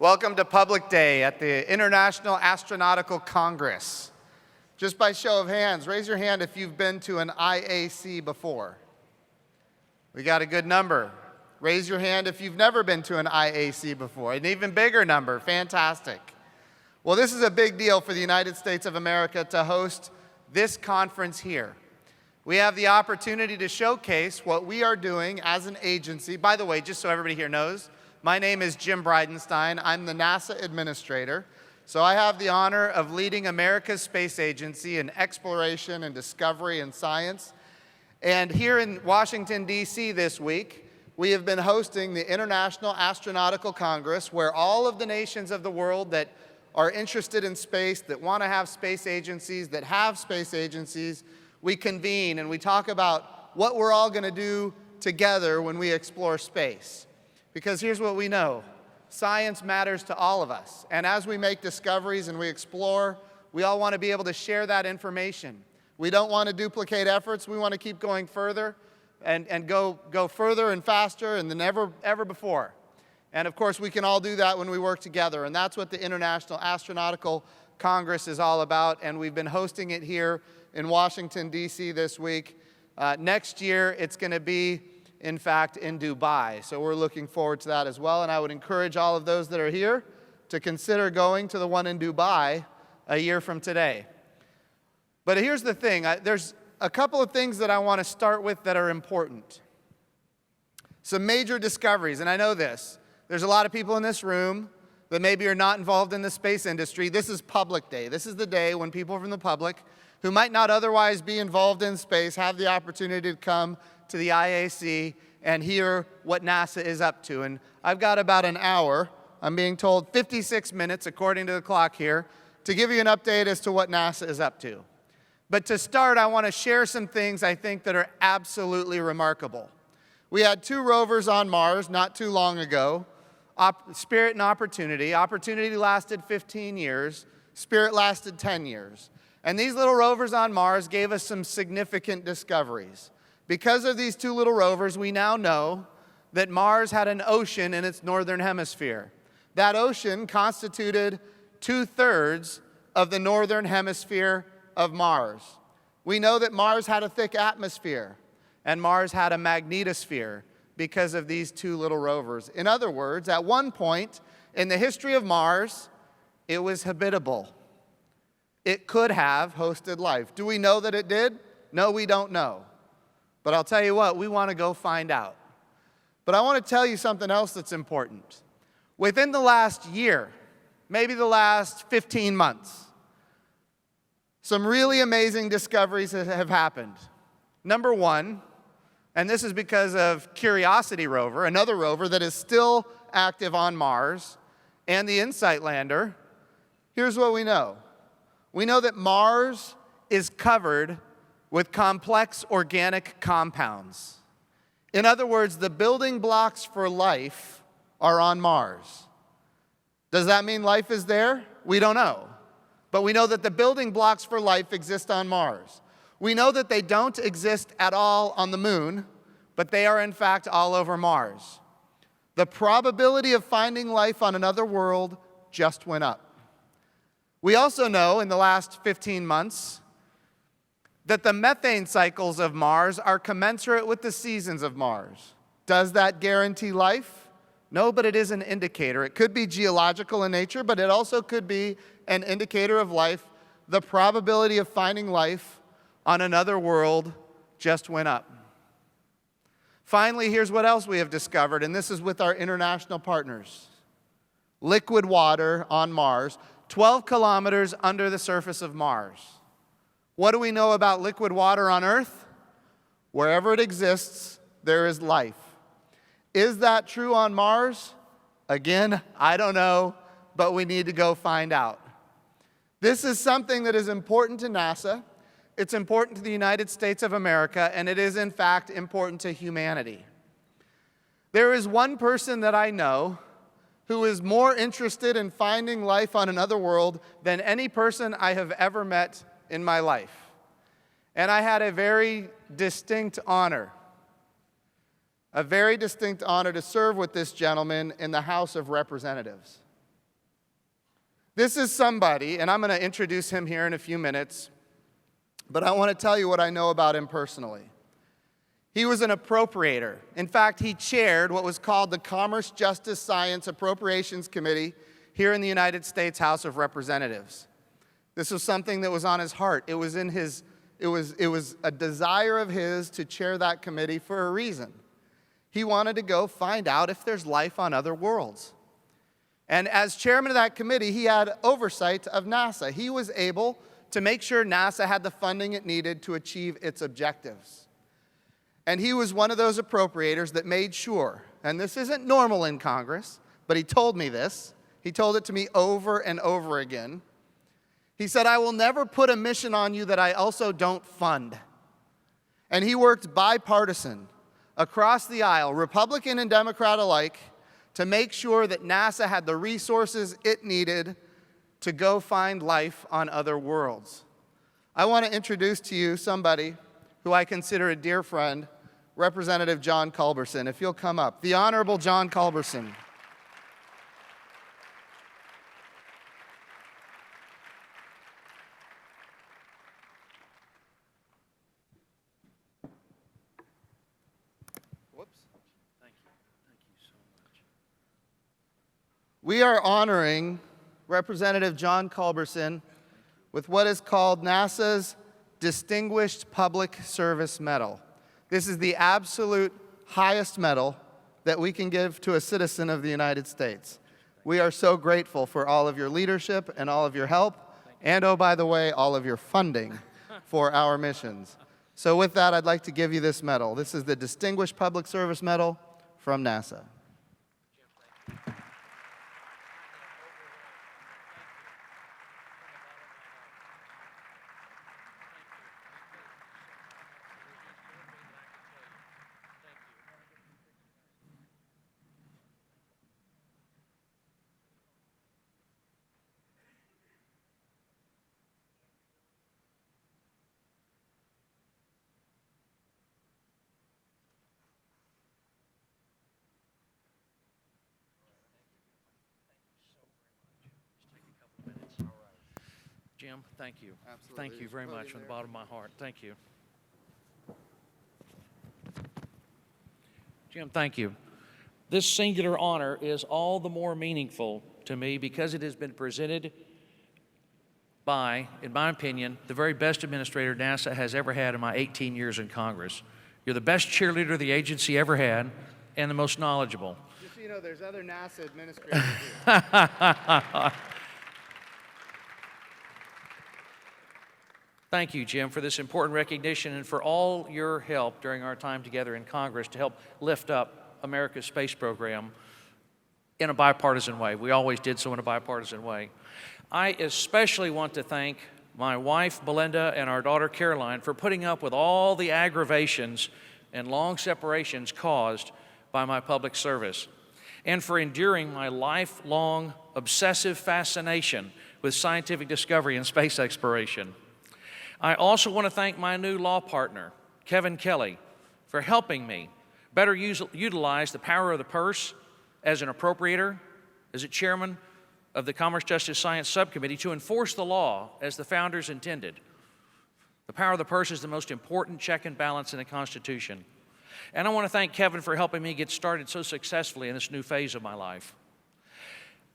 Welcome to Public Day at the International Astronautical Congress. Just by show of hands, raise your hand if you've been to an IAC before. We got a good number. Raise your hand if you've never been to an IAC before. An even bigger number, fantastic. Well, this is a big deal for the United States of America to host this conference here. We have the opportunity to showcase what we are doing as an agency. By the way, just so everybody here knows, my name is Jim Bridenstine. I'm the NASA administrator. So I have the honor of leading America's space agency in exploration and discovery and science. And here in Washington, D.C. this week, we have been hosting the International Astronautical Congress, where all of the nations of the world that are interested in space, that want to have space agencies, that have space agencies, we convene and we talk about what we're all going to do together when we explore space. Because here's what we know. Science matters to all of us. And as we make discoveries and we explore, we all want to be able to share that information. We don't want to duplicate efforts. We want to keep going further and go further and faster than ever before. And of course, we can all do that when we work together. And that's what the International Astronautical Congress is all about. And we've been hosting it here in Washington, D.C. this week. Next year, it's going to be, in fact, in Dubai. So we're looking forward to that as well. And I would encourage all of those that are here to consider going to the one in Dubai a year from today. But here's the thing. There's a couple of things that I want to start with that are important. Some major discoveries, and I know this. There's a lot of people in this room that maybe are not involved in the space industry. This is Public Day. This is the day when people from the public who might not otherwise be involved in space have the opportunity to come to the IAC and hear what NASA is up to. And I've got about an hour, I'm being told 56 minutes according to the clock here, to give you an update as to what NASA is up to. But to start, I want to share some things I think that are absolutely remarkable. We had 2 rovers on Mars not too long ago, Spirit and Opportunity. Opportunity lasted 15 years, Spirit lasted 10 years. And these little rovers on Mars gave us some significant discoveries. Because of these 2 little rovers, we now know that Mars had an ocean in its northern hemisphere. That ocean constituted 2/3 of the northern hemisphere of Mars. We know that Mars had a thick atmosphere, and Mars had a magnetosphere because of these 2 little rovers. In other words, at one point in the history of Mars, it was habitable. It could have hosted life. Do we know that it did? No, we don't know. But I'll tell you what, we want to go find out. But I want to tell you something else that's important. Within the last year, maybe the last 15 months, some really amazing discoveries have happened. Number one, and this is because of Curiosity rover, another rover that is still active on Mars, and the InSight lander, here's what we know. We know that Mars is covered with complex organic compounds. In other words, the building blocks for life are on Mars. Does that mean life is there? We don't know. But we know that the building blocks for life exist on Mars. We know that they don't exist at all on the moon, but they are in fact all over Mars. The probability of finding life on another world just went up. We also know in the last 15 months that the methane cycles of Mars are commensurate with the seasons of Mars. Does that guarantee life? No, but it is an indicator. It could be geological in nature, but it also could be an indicator of life. The probability of finding life on another world just went up. Finally, here's what else we have discovered, and this is with our international partners. Liquid water on Mars, 12 kilometers under the surface of Mars. What do we know about liquid water on Earth? Wherever it exists, there is life. Is that true on Mars? Again, I don't know, but we need to go find out. This is something that is important to NASA. It's important to the United States of America, and it is, in fact, important to humanity. There is one person that I know who is more interested in finding life on another world than any person I have ever met in my life. And I had a very distinct honor to serve with this gentleman in the House of Representatives. This is somebody, and I'm going to introduce him here in a few minutes, but I want to tell you what I know about him personally. He was an appropriator. In fact, he chaired what was called the Commerce, Justice, Science Appropriations Committee here in the United States House of Representatives. This was something that was on his heart. It was a desire of his to chair that committee for a reason. He wanted to go find out if there's life on other worlds. And as chairman of that committee, he had oversight of NASA. He was able to make sure NASA had the funding it needed to achieve its objectives. And he was one of those appropriators that made sure, and this isn't normal in Congress, but he told me this. He told it to me over and over again. He said, I will never put a mission on you that I also don't fund. And he worked bipartisan, across the aisle, Republican and Democrat alike, to make sure that NASA had the resources it needed to go find life on other worlds. I want to introduce to you somebody who I consider a dear friend, Representative John Culberson. If you'll come up. The Honorable John Culberson. Whoops. Thank you. Thank you so much. We are honoring Representative John Culberson with what is called NASA's Distinguished Public Service Medal. This is the absolute highest medal that we can give to a citizen of the United States. We are so grateful for all of your leadership and all of your help, and oh, by the way, all of your funding for our missions. So with that, I'd like to give you this medal. This is the Distinguished Public Service Medal from NASA. Jim, thank you. Absolutely. Thank you very much from the bottom of my heart. Thank you. Jim, thank you. This singular honor is all the more meaningful to me because it has been presented by, in my opinion, the very best administrator NASA has ever had in my 18 years in Congress. You're the best cheerleader the agency ever had and the most knowledgeable. Just so you know, there's other NASA administrators here. Thank you, Jim, for this important recognition and for all your help during our time together in Congress to help lift up America's space program in a bipartisan way. We always did so in a bipartisan way. I especially want to thank my wife, Belinda, and our daughter, Caroline, for putting up with all the aggravations and long separations caused by my public service, and for enduring my lifelong obsessive fascination with scientific discovery and space exploration. I also want to thank my new law partner, Kevin Kelly, for helping me better utilize the power of the purse as an appropriator, as a chairman of the Commerce, Justice, Science Subcommittee to enforce the law as the founders intended. The power of the purse is the most important check and balance in the Constitution. And I want to thank Kevin for helping me get started so successfully in this new phase of my life.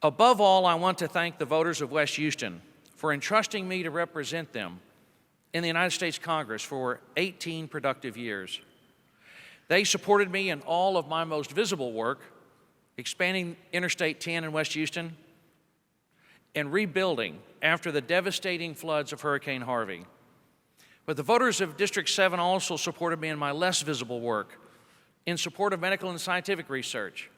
Above all, I want to thank the voters of West Houston for entrusting me to represent them in the United States Congress for 18 productive years. They supported me in all of my most visible work, expanding Interstate 10 in West Houston and rebuilding after the devastating floods of Hurricane Harvey. But the voters of District 7 also supported me in my less visible work in support of medical and scientific research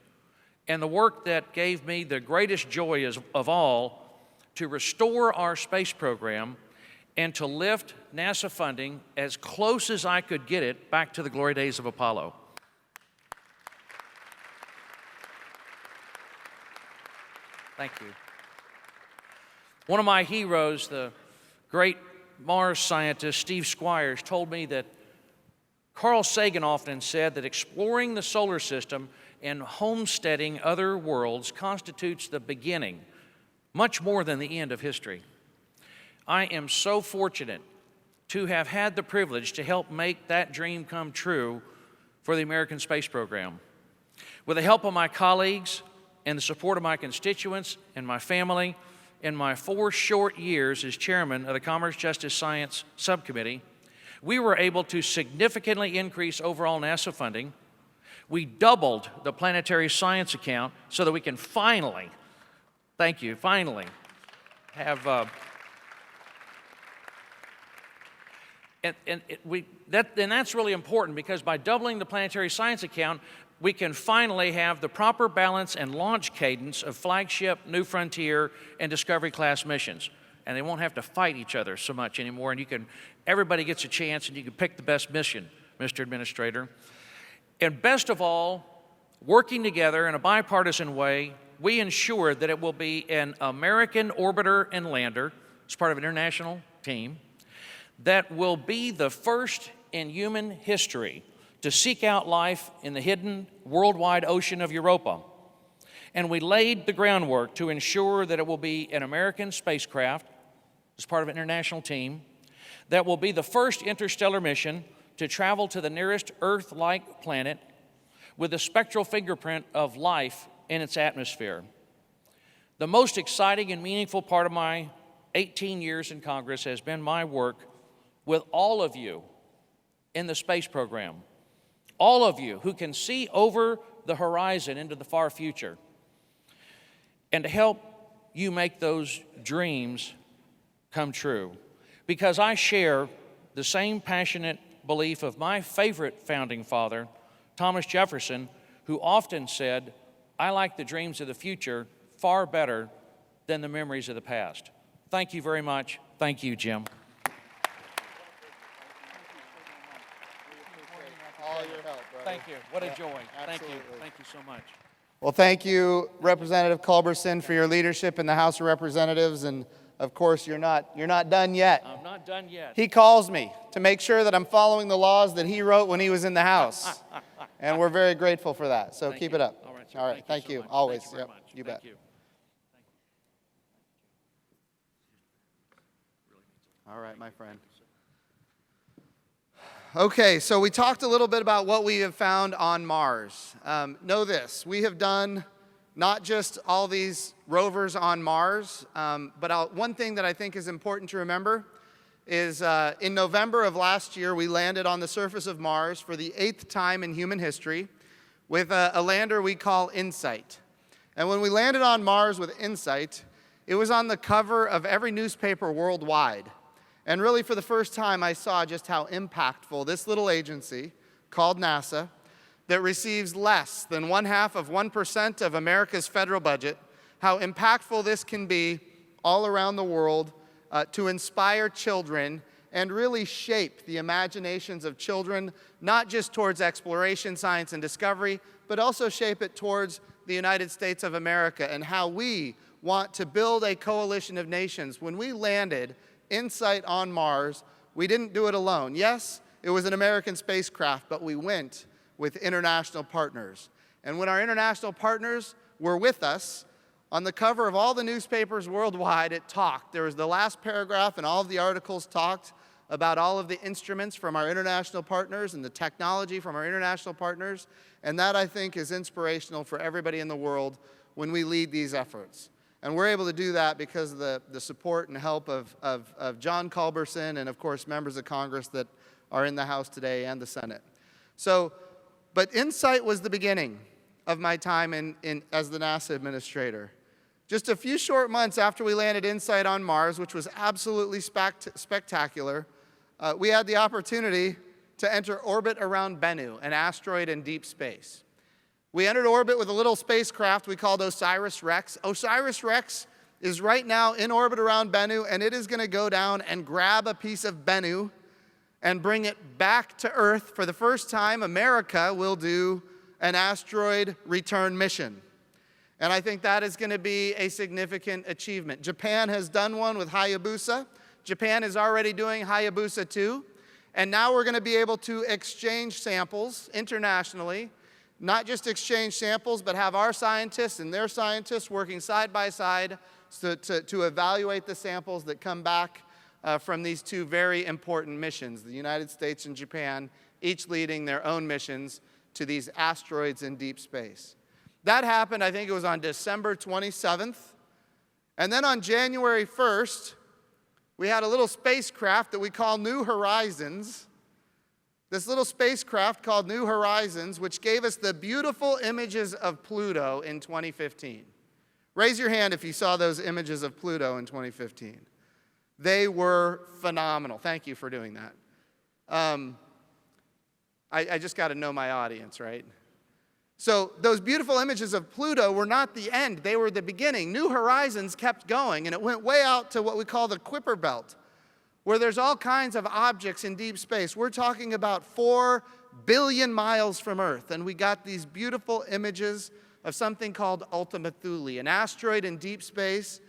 and the work that gave me the greatest joy of all to restore our space program and to lift NASA funding as close as I could get it back to the glory days of Apollo. Thank you. One of my heroes, the great Mars scientist Steve Squires, told me that Carl Sagan often said that exploring the solar system and homesteading other worlds constitutes the beginning much more than the end of history. I am so fortunate to have had the privilege to help make that dream come true for the American space program. With the help of my colleagues and the support of my constituents and my family, in my 4 short years as chairman of the Commerce, Justice, Science Subcommittee, we were able to significantly increase overall NASA funding. We doubled the planetary science account so that we can finally, thank you, finally, have and that's really important, because by doubling the planetary science account, we can finally have the proper balance and launch cadence of flagship, New Frontier, and Discovery class missions. And they won't have to fight each other so much anymore, and everybody gets a chance, and you can pick the best mission, Mr. Administrator. And best of all, working together in a bipartisan way, we ensure that it will be an American orbiter and lander, as part of an international team, that will be the first in human history to seek out life in the hidden worldwide ocean of Europa. And we laid the groundwork to ensure that it will be an American spacecraft, as part of an international team, that will be the first interstellar mission to travel to the nearest Earth-like planet with a spectral fingerprint of life in its atmosphere. The most exciting and meaningful part of my 18 years in Congress has been my work with all of you in the space program, all of you who can see over the horizon into the far future, and to help you make those dreams come true. Because I share the same passionate belief of my favorite founding father, Thomas Jefferson, who often said, "I like the dreams of the future far better than the memories of the past." Thank you very much. Thank you, Jim. All your help, brother. Thank you. What a joy. Absolutely. Thank you. Thank you so much. Well, thank you, Representative Culberson, for your leadership in the House of Representatives. And of course, you're not done yet. I'm not done yet. He calls me to make sure that I'm following the laws that he wrote when he was in the House. And we're very grateful for that. So keep it up. All right, sir. All right. Thank so you. much. Always. Thank you very Yep. much. You Thank bet. you. All right, my friend. Okay, so we talked a little bit about what we have found on Mars. Know this, we have done not just all these rovers on Mars, but one thing that I think is important to remember is in November of last year, we landed on the surface of Mars for the 8th time in human history with a lander we call InSight. And when we landed on Mars with InSight, it was on the cover of every newspaper worldwide. And really, for the first time, I saw just how impactful this little agency called NASA, that receives less than 0.5% of America's federal budget, how impactful this can be all around the world to inspire children and really shape the imaginations of children, not just towards exploration, science, and discovery, but also shape it towards the United States of America and how we want to build a coalition of nations. When we landed InSight on Mars, we didn't do it alone. Yes, it was an American spacecraft, but we went with international partners. And when our international partners were with us, on the cover of all the newspapers worldwide, it talked. There was the last paragraph, and all of the articles talked about all of the instruments from our international partners and the technology from our international partners. And that, I think, is inspirational for everybody in the world when we lead these efforts. And we're able to do that because of the support and help of John Culberson and, of course, members of Congress that are in the House today and the Senate. But InSight was the beginning of my time as the NASA administrator. Just a few short months after we landed InSight on Mars, which was absolutely spectacular, we had the opportunity to enter orbit around Bennu, an asteroid in deep space. We entered orbit with a little spacecraft we called OSIRIS-REx. OSIRIS-REx is right now in orbit around Bennu, and it is going to go down and grab a piece of Bennu and bring it back to Earth. For the first time, America will do an asteroid return mission. And I think that is going to be a significant achievement. Japan has done one with Hayabusa. Japan is already doing Hayabusa 2. And now we're going to be able to exchange samples internationally not just exchange samples, but have our scientists and their scientists working side by side to evaluate the samples that come back from these two very important missions, the United States and Japan, each leading their own missions to these asteroids in deep space. That happened, I think it was on December 27th. And then on January 1st, we had a little spacecraft that we call New Horizons. This little spacecraft called New Horizons, which gave us the beautiful images of Pluto in 2015. Raise your hand if you saw those images of Pluto in 2015. They were phenomenal. Thank you for doing that. I just got to know my audience, right? So those beautiful images of Pluto were not the end. They were the beginning. New Horizons kept going, and it went way out to what we call the Kuiper Belt, where there's all kinds of objects in deep space. We're talking about 4 billion miles from Earth, and we got these beautiful images of something called Ultima Thule, an asteroid in deep space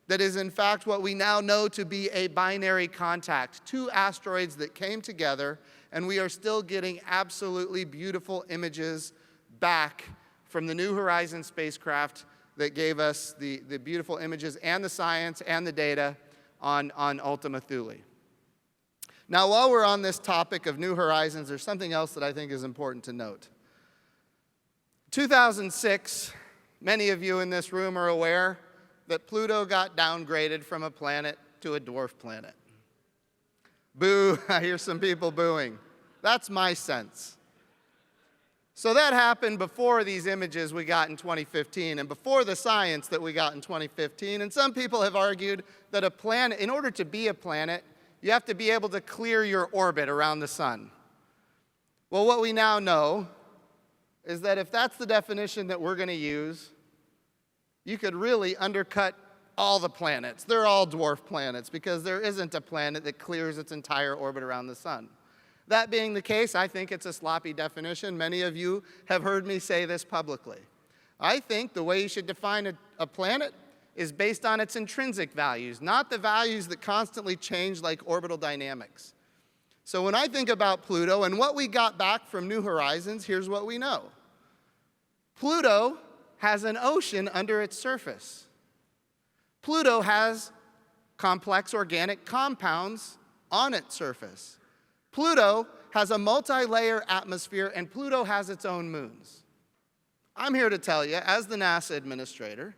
that is in fact what we now know to be a binary contact, 2 asteroids that came together, and we are still getting absolutely beautiful images back from the New Horizons spacecraft that gave us the beautiful images and the science and the data on Ultima Thule. Now, while we're on this topic of New Horizons, there's something else that I think is important to note. 2006, many of you in this room are aware that Pluto got downgraded from a planet to a dwarf planet. Boo, I hear some people booing. That's my sense. So that happened before these images we got in 2015 and before the science that we got in 2015. And some people have argued that a planet, in order to be a planet, you have to be able to clear your orbit around the sun. Well, what we now know is that if that's the definition that we're going to use, you could really undercut all the planets. They're all dwarf planets because there isn't a planet that clears its entire orbit around the sun. That being the case, I think it's a sloppy definition. Many of you have heard me say this publicly. I think the way you should define a planet is based on its intrinsic values, not the values that constantly change like orbital dynamics. So when I think about Pluto and what we got back from New Horizons, here's what we know. Pluto has an ocean under its surface. Pluto has complex organic compounds on its surface. Pluto has a multi-layer atmosphere, and Pluto has its own moons. I'm here to tell you, as the NASA administrator,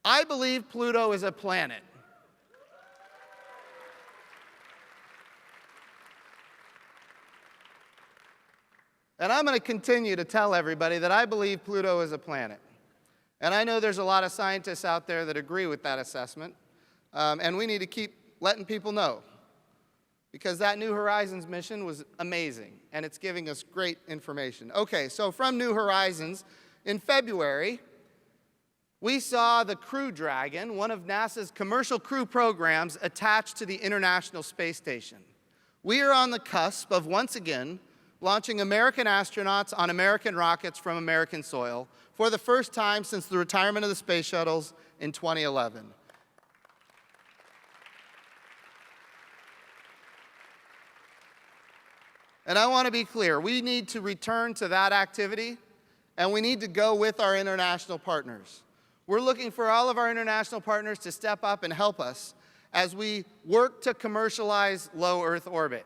I believe Pluto is a planet. And I'm going to continue to tell everybody that I believe Pluto is a planet. And I know there's a lot of scientists out there that agree with that assessment, and we need to keep letting people know. Because that New Horizons mission was amazing, and it's giving us great information. Okay, so from New Horizons, in February, we saw the Crew Dragon, one of NASA's commercial crew programs, attached to the International Space Station. We are on the cusp of, once again, launching American astronauts on American rockets from American soil for the first time since the retirement of the space shuttles in 2011. And I want to be clear, we need to return to that activity, and we need to go with our international partners. We're looking for all of our international partners to step up and help us as we work to commercialize low Earth orbit.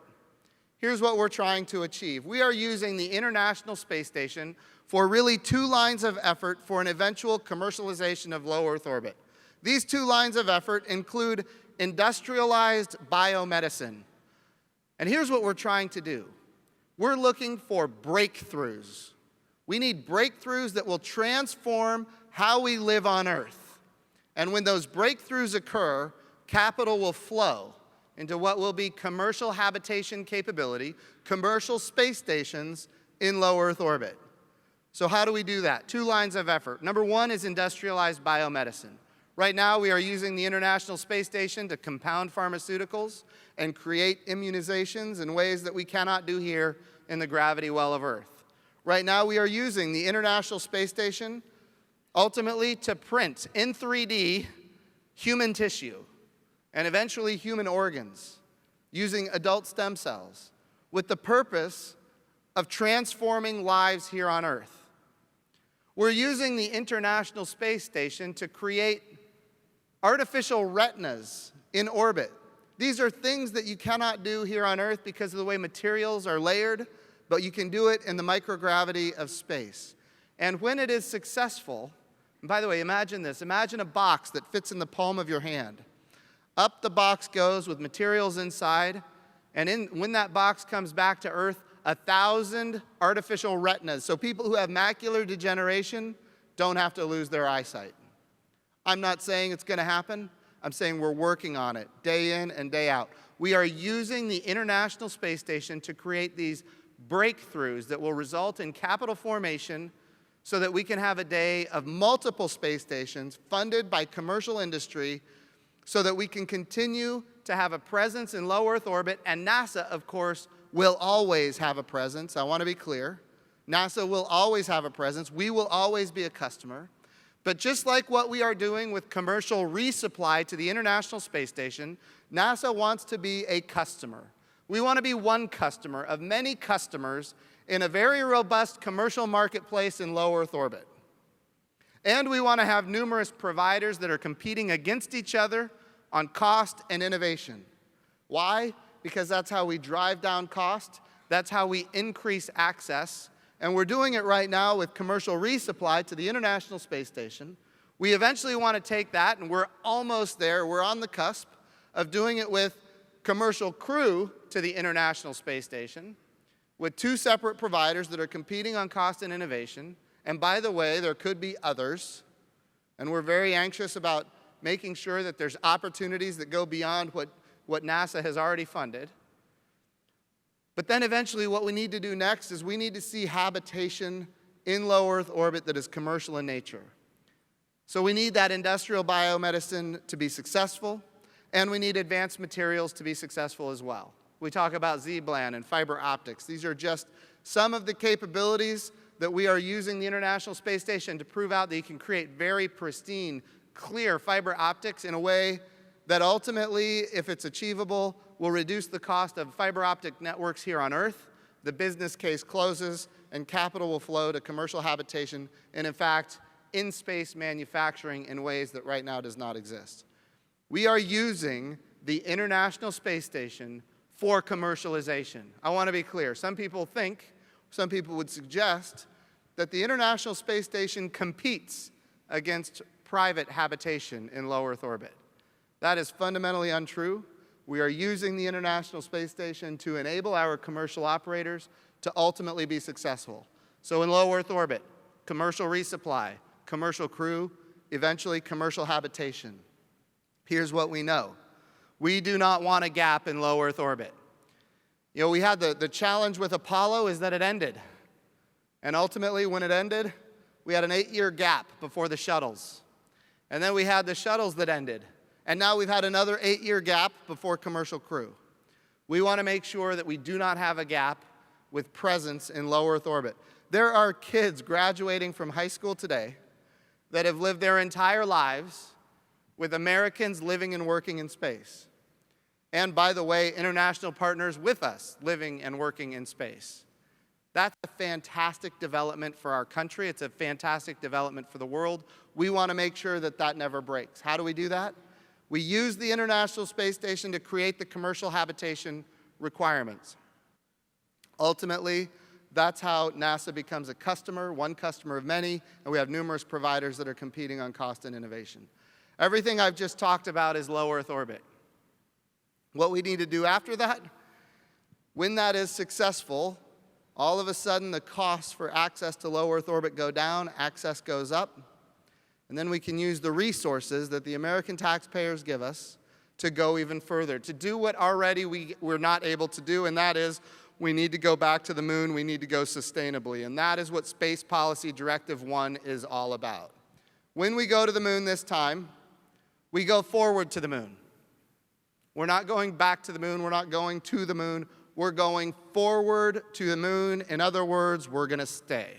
Here's what we're trying to achieve. We are using the International Space Station for really 2 lines of effort for an eventual commercialization of low Earth orbit. These 2 lines of effort include industrialized biomedicine. And here's what we're trying to do. We're looking for breakthroughs. We need breakthroughs that will transform how we live on Earth. And when those breakthroughs occur, capital will flow into what will be commercial habitation capability, commercial space stations in low Earth orbit. So how do we do that? 2 lines of effort. Number 1 is industrialized biomedicine. Right now, we are using the International Space Station to compound pharmaceuticals and create immunizations in ways that we cannot do here in the gravity well of Earth. Right now, we are using the International Space Station ultimately to print in 3D human tissue and eventually human organs using adult stem cells with the purpose of transforming lives here on Earth. We're using the International Space Station to create artificial retinas in orbit. These are things that you cannot do here on Earth because of the way materials are layered, but you can do it in the microgravity of space. And when it is successful, and by the way, imagine this. Imagine a box that fits in the palm of your hand. Up the box goes with materials inside, and when that box comes back to Earth, 1,000 artificial retinas. So people who have macular degeneration don't have to lose their eyesight. I'm not saying it's going to happen. I'm saying we're working on it day in and day out. We are using the International Space Station to create these breakthroughs that will result in capital formation so that we can have a day of multiple space stations funded by commercial industry so that we can continue to have a presence in low Earth orbit. And NASA, of course, will always have a presence. I want to be clear. NASA will always have a presence. We will always be a customer. But just like what we are doing with commercial resupply to the International Space Station, NASA wants to be a customer. We want to be one customer of many customers in a very robust commercial marketplace in low Earth orbit. And we want to have numerous providers that are competing against each other on cost and innovation. Why? Because that's how we drive down cost. That's how we increase access. And we're doing it right now with commercial resupply to the International Space Station. We eventually want to take that, and we're almost there. We're on the cusp of doing it with commercial crew to the International Space Station with two separate providers that are competing on cost and innovation. And by the way, there could be others. And we're very anxious about making sure that there's opportunities that go beyond what NASA has already funded. But then eventually what we need to do next is we need to see habitation in low Earth orbit that is commercial in nature. So we need that industrial biomedicine to be successful, and we need advanced materials to be successful as well. We talk about Z-band and fiber optics. These are just some of the capabilities that we are using the International Space Station to prove out that you can create very pristine, clear fiber optics in a way that ultimately, if it's achievable, will reduce the cost of fiber optic networks here on Earth. The business case closes, and capital will flow to commercial habitation and, in fact, in-space manufacturing in ways that right now does not exist. We are using the International Space Station for commercialization. I want to be clear. Some people would suggest that the International Space Station competes against private habitation in low Earth orbit. That is fundamentally untrue. We are using the International Space Station to enable our commercial operators to ultimately be successful. So in low Earth orbit, commercial resupply, commercial crew, eventually commercial habitation. Here's what we know. We do not want a gap in low Earth orbit. You know, we had the challenge with Apollo is that it ended. And ultimately, when it ended, we had an 8-year gap before the shuttles. And then we had the shuttles that ended. And now we've had another 8-year gap before commercial crew. We want to make sure that we do not have a gap with presence in low Earth orbit. There are kids graduating from high school today that have lived their entire lives with Americans living and working in space. And by the way, international partners with us living and working in space. That's a fantastic development for our country. It's a fantastic development for the world. We want to make sure that that never breaks. How do we do that? We use the International Space Station to create the commercial habitation requirements. Ultimately, that's how NASA becomes a customer, one customer of many, and we have numerous providers that are competing on cost and innovation. Everything I've just talked about is low Earth orbit. What we need to do after that, when that is successful, all of a sudden the costs for access to low Earth orbit go down, access goes up, and then we can use the resources that the American taxpayers give us to go even further, to do what already we're not able to do, and that is we need to go back to the moon, we need to go sustainably, and that is what Space Policy Directive 1 is all about. When we go to the moon this time, we go forward to the moon. We're not going back to the moon, we're not going to the moon, we're going forward to the moon. In other words, we're going to stay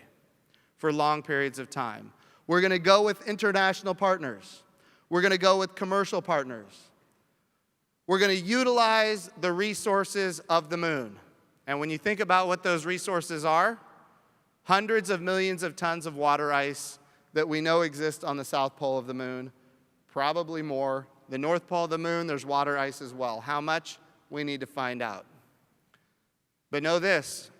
for long periods of time. We're going to go with international partners. We're going to go with commercial partners. We're going to utilize the resources of the moon. And when you think about what those resources are, Hundreds of millions of tons of water ice that we know exist on the south pole of the moon, probably more. The north pole of the moon, there's water ice as well. How much? We need to find out. But know this,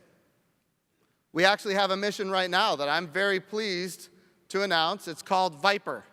we actually have a mission right now that I'm very pleased to announce. It's called Viper.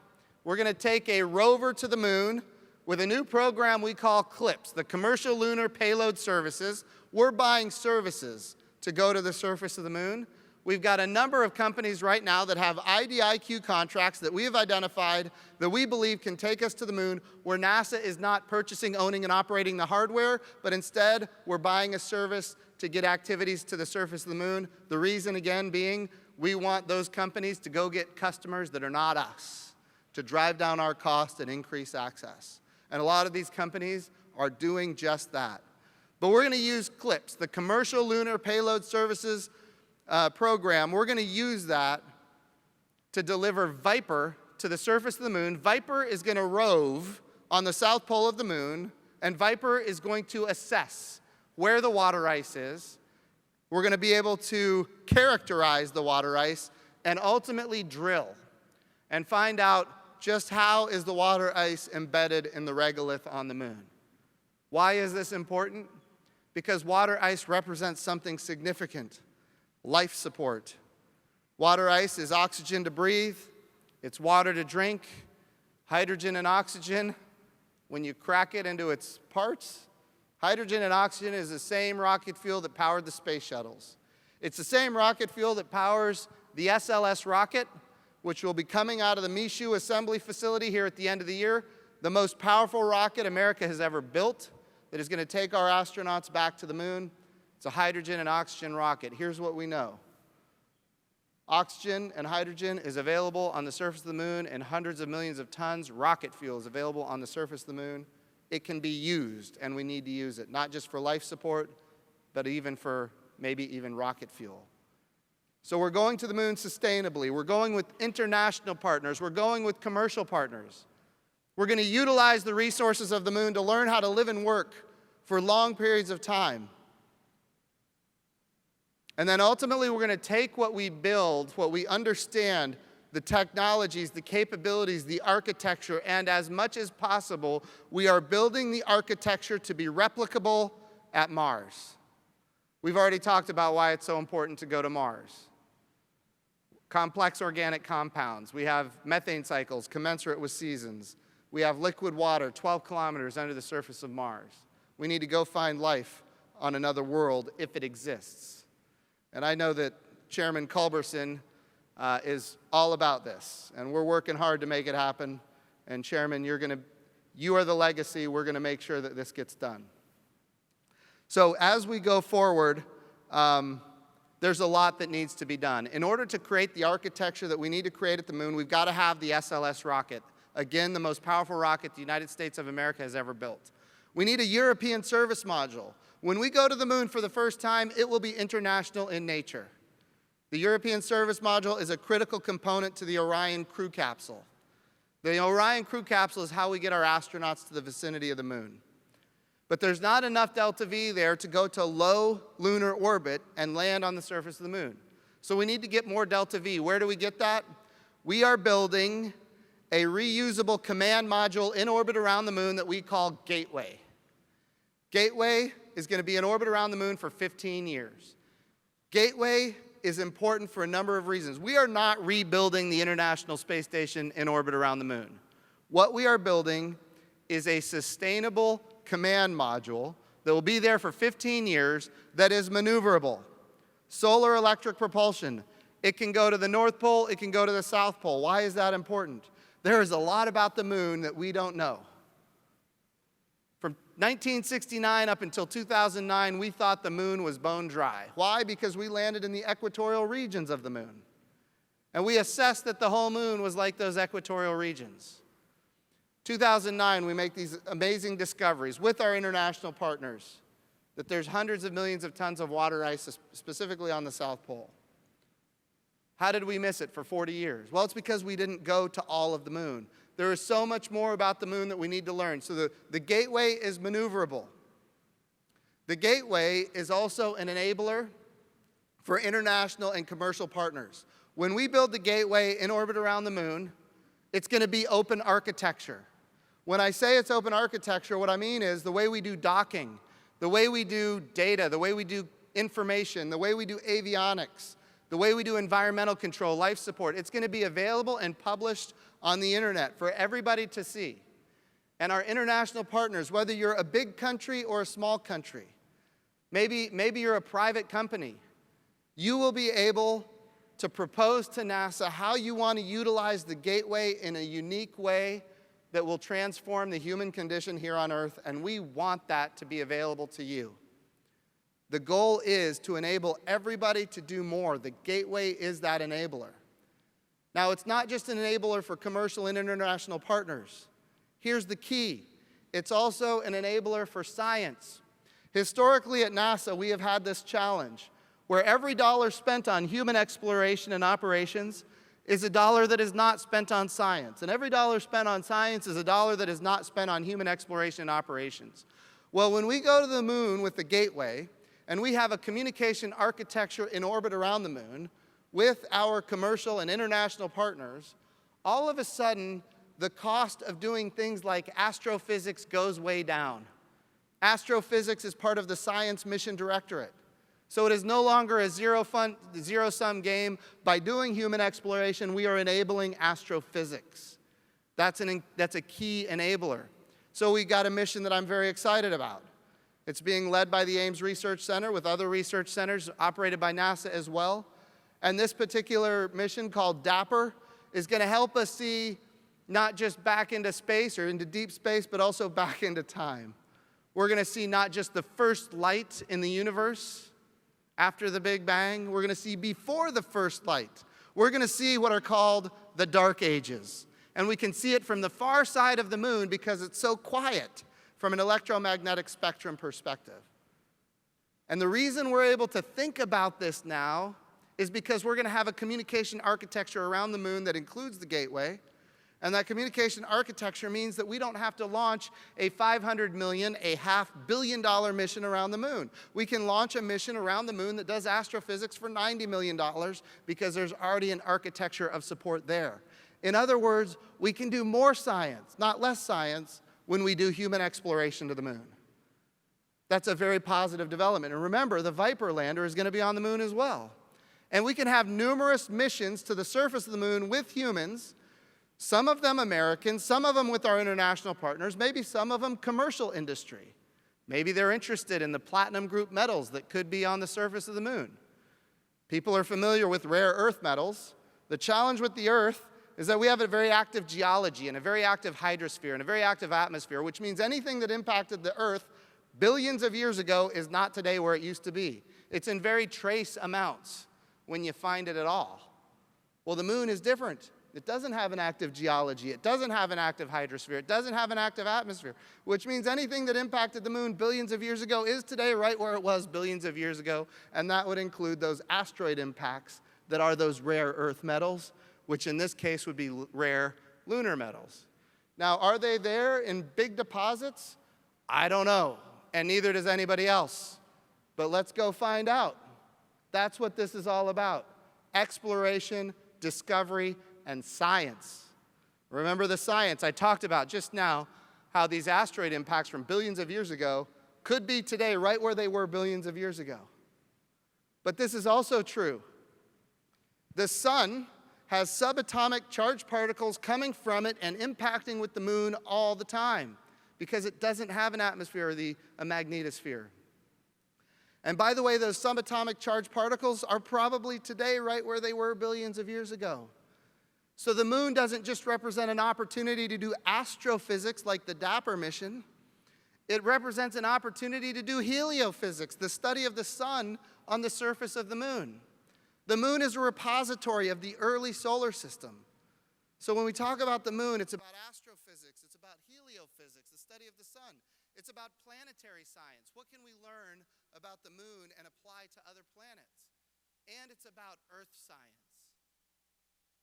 We're going to take a rover to the moon with a new program we call CLPS, the Commercial Lunar Payload Services. We're buying services to go to the surface of the moon. We've got a number of companies right now that have IDIQ contracts that we have identified that we believe can take us to the moon, where NASA is not purchasing, owning, and operating the hardware, but instead we're buying a service to get activities to the surface of the moon. The reason, again, being we want those companies to go get customers that are not us, to drive down our cost and increase access. And a lot of these companies are doing just that. But we're going to use CLPS, the Commercial Lunar Payload Services program. We're going to use that to deliver Viper to the surface of the moon. Viper is going to rove on the south pole of the moon, and Viper is going to assess where the water ice is. We're going to be able to characterize the water ice and ultimately drill and find out just how is the water ice embedded in the regolith on the moon. Why is this important? Because water ice represents something significant. Life support. Water ice is oxygen to breathe, it's water to drink, hydrogen and oxygen. When you crack it into its parts, hydrogen and oxygen is the same rocket fuel that powered the space shuttles. It's the same rocket fuel that powers the SLS rocket, which will be coming out of the Michoud assembly facility here at the end of the year, the most powerful rocket America has ever built that is going to take our astronauts back to the moon. It's a hydrogen and oxygen rocket. Here's what we know. Oxygen and hydrogen is available on the surface of the moon in hundreds of millions of tons. Rocket fuel is available on the surface of the moon. It can be used, and we need to use it, not just for life support, but even for maybe even rocket fuel. So we're going to the moon sustainably. We're going with international partners. We're going with commercial partners. We're going to utilize the resources of the moon to learn how to live and work for long periods of time. And then ultimately, we're going to take what we build, what we understand, the technologies, the capabilities, the architecture, and as much as possible, we are building the architecture to be replicable at Mars. We've already talked about why it's so important to go to Mars. Complex organic compounds. We have methane cycles commensurate with seasons. We have liquid water 12 kilometers under the surface of Mars. We need to go find life on another world if it exists. And I know that Chairman Culberson is all about this, and we're working hard to make it happen. And Chairman, you are the legacy. We're going to make sure that this gets done. So as we go forward, there's a lot that needs to be done. In order to create the architecture that we need to create at the moon, we've got to have the SLS rocket. Again, the most powerful rocket the United States of America has ever built. We need a European service module. When we go to the moon for the first time, it will be international in nature. The European service module is a critical component to the Orion crew capsule. The Orion crew capsule is how we get our astronauts to the vicinity of the moon. But there's not enough delta V there to go to low lunar orbit and land on the surface of the moon. So we need to get more delta V. Where do we get that? We are building a reusable command module in orbit around the moon that we call Gateway. Gateway is going to be in orbit around the moon for 15 years. Gateway is important for a number of reasons. We are not rebuilding the International Space Station in orbit around the moon. What we are building is a sustainable command module that will be there for 15 years that is maneuverable. Solar electric propulsion. It can go to the North Pole, it can go to the South Pole. Why is that important? There is a lot about the moon that we don't know. From 1969 up until 2009, we thought the moon was bone dry. Why? Because we landed in the equatorial regions of the moon. And we assessed that the whole moon was like those equatorial regions. 2009, we make these amazing discoveries with our international partners that there's hundreds of millions of tons of water ice, specifically on the South Pole. How did we miss it for 40 years? Well, it's because we didn't go to all of the moon. There is so much more about the moon that we need to learn. So the Gateway is maneuverable. The Gateway is also an enabler for international and commercial partners. When we build the gateway in orbit around the moon, it's going to be open architecture. When I say it's open architecture, what I mean is the way we do docking, the way we do data, the way we do information, the way we do avionics, the way we do environmental control, life support, it's going to be available and published on the internet for everybody to see. And our international partners, whether you're a big country or a small country, maybe you're a private company, you will be able to propose to NASA how you want to utilize the gateway in a unique way that will transform the human condition here on Earth, and we want that to be available to you. The goal is to enable everybody to do more. The gateway is that enabler. Now, it's not just an enabler for commercial and international partners. Here's the key. It's also an enabler for science. Historically at NASA, we have had this challenge where every dollar spent on human exploration and operations is a dollar that is not spent on science. And every dollar spent on science is a dollar that is not spent on human exploration and operations. Well, when we go to the moon with the gateway, and we have a communication architecture in orbit around the moon with our commercial and international partners, all of a sudden, the cost of doing things like astrophysics goes way down. Astrophysics is part of the Science Mission Directorate. So it is no longer a zero-sum game. By doing human exploration, we are enabling astrophysics. That's a key enabler. So we got a mission that I'm very excited about. It's being led by the Ames Research Center with other research centers operated by NASA as well. And this particular mission called DAPPER is going to help us see not just back into space or into deep space, but also back into time. We're going to see not just the first light in the universe after the Big Bang, we're going to see before the first light. We're going to see what are called the dark ages. And we can see it from the far side of the moon because it's so quiet from an electromagnetic spectrum perspective. And the reason we're able to think about this now is because we're going to have a communication architecture around the moon that includes the gateway. And that communication architecture means that we don't have to launch a $500 million, a $500 million mission around the moon. We can launch a mission around the moon that does astrophysics for $90 million because there's already an architecture of support there. In other words, we can do more science, not less science, when we do human exploration to the moon. That's a very positive development. And remember, the Viper lander is going to be on the moon as well. And we can have numerous missions to the surface of the moon with humans, some of them American, some of them with our international partners, maybe some of them commercial industry. Maybe they're interested in the platinum group metals that could be on the surface of the moon. People are familiar with rare earth metals. The challenge with the Earth is that we have a very active geology and a very active hydrosphere and a very active atmosphere, which means anything that impacted the Earth billions of years ago is not today where it used to be. It's in very trace amounts when you find it at all. Well, the moon is different. It doesn't have an active geology. It doesn't have an active hydrosphere. It doesn't have an active atmosphere, which means anything that impacted the moon billions of years ago is today right where it was billions of years ago, and that would include those asteroid impacts that are those rare earth metals, which in this case would be rare lunar metals. Now, are they there in big deposits? I don't know, and neither does anybody else. But let's go find out. That's what this is all about. Exploration, discovery, and science. Remember the science I talked about just now, how these asteroid impacts from billions of years ago could be today right where they were billions of years ago. But this is also true. The sun has subatomic charged particles coming from it and impacting with the moon all the time because it doesn't have an atmosphere or a magnetosphere. And by the way, those subatomic charged particles are probably today right where they were billions of years ago. So the moon doesn't just represent an opportunity to do astrophysics like the DAPPER mission. It represents an opportunity to do heliophysics, the study of the sun on the surface of the moon. The moon is a repository of the early solar system. So when we talk about the moon, it's about astrophysics, it's about heliophysics, the study of the sun. It's about planetary science. What can we learn about the moon and apply to other planets? And it's about Earth science.